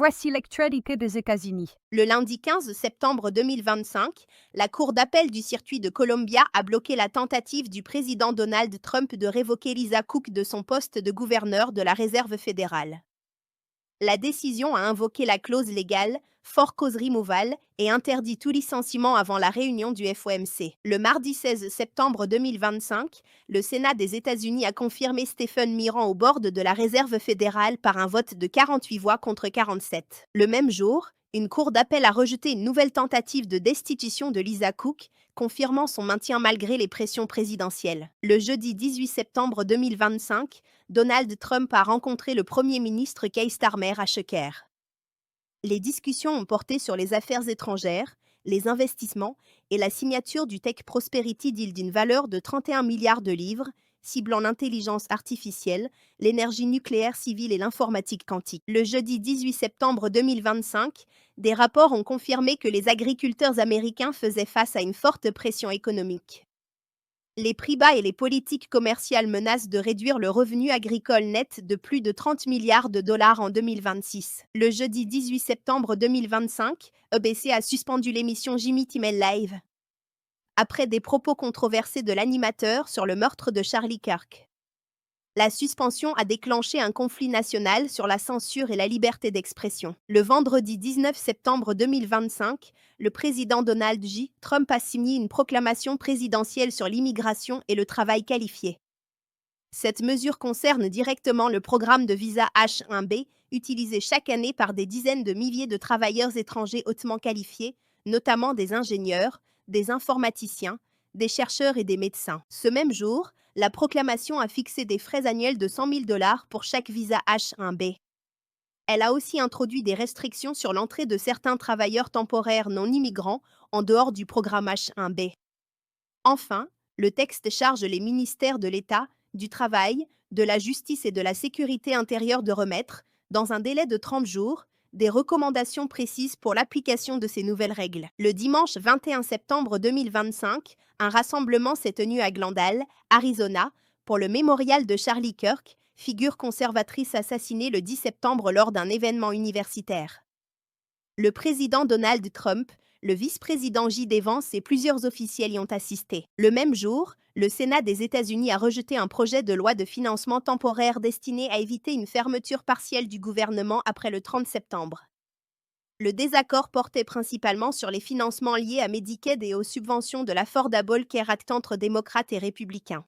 Voici l'actualité des États-Unis. Le lundi 15 septembre 2025, la Cour d'appel du circuit de Columbia a bloqué la tentative du président Donald Trump de révoquer Lisa Cook de son poste de gouverneur de la Réserve fédérale. La décision a invoqué la clause légale For Cause Removal et interdit tout licenciement avant la réunion du FOMC. Le mardi 16 septembre 2025, le Sénat des États-Unis a confirmé Stephen Miran au board de la Réserve fédérale par un vote de 48 voix contre 47. Le même jour, une cour d'appel a rejeté une nouvelle tentative de destitution de Lisa Cook, confirmant son maintien malgré les pressions présidentielles. Le jeudi 18 septembre 2025, Donald Trump a rencontré le Premier ministre Keir Starmer à Sheker. Les discussions ont porté sur les affaires étrangères, les investissements et la signature du Tech Prosperity Deal d'une valeur de 31 milliards de livres, ciblant l'intelligence artificielle, l'énergie nucléaire civile et l'informatique quantique. Le jeudi 18 septembre 2025, des rapports ont confirmé que les agriculteurs américains faisaient face à une forte pression économique. Les prix bas et les politiques commerciales menacent de réduire le revenu agricole net de plus de 30 milliards de dollars en 2026. Le jeudi 18 septembre 2025, ABC a suspendu l'émission Jimmy Kimmel Live après des propos controversés de l'animateur sur le meurtre de Charlie Kirk. La suspension a déclenché un conflit national sur la censure et la liberté d'expression. Le vendredi 19 septembre 2025, le président Donald J. Trump a signé une proclamation présidentielle sur l'immigration et le travail qualifié. Cette mesure concerne directement le programme de visa H-1B, utilisé chaque année par des dizaines de milliers de travailleurs étrangers hautement qualifiés, notamment des ingénieurs, des informaticiens, des chercheurs et des médecins. Ce même jour, la proclamation a fixé des frais annuels de 100 000 dollars pour chaque visa H-1B. Elle a aussi introduit des restrictions sur l'entrée de certains travailleurs temporaires non immigrants en dehors du programme H-1B. Enfin, le texte charge les ministères de l'État, du Travail, de la Justice et de la Sécurité intérieure de remettre, dans un délai de 30 jours, des recommandations précises pour l'application de ces nouvelles règles. Le dimanche 21 septembre 2025, un rassemblement s'est tenu à Glendale, Arizona, pour le mémorial de Charlie Kirk, figure conservatrice assassinée le 10 septembre lors d'un événement universitaire. Le président Donald Trump, le vice-président J.D. Vance et plusieurs officiels y ont assisté. Le même jour, le Sénat des États-Unis a rejeté un projet de loi de financement temporaire destiné à éviter une fermeture partielle du gouvernement après le 30 septembre. Le désaccord portait principalement sur les financements liés à Medicaid et aux subventions de l'Affordable Care Act entre démocrates et républicains.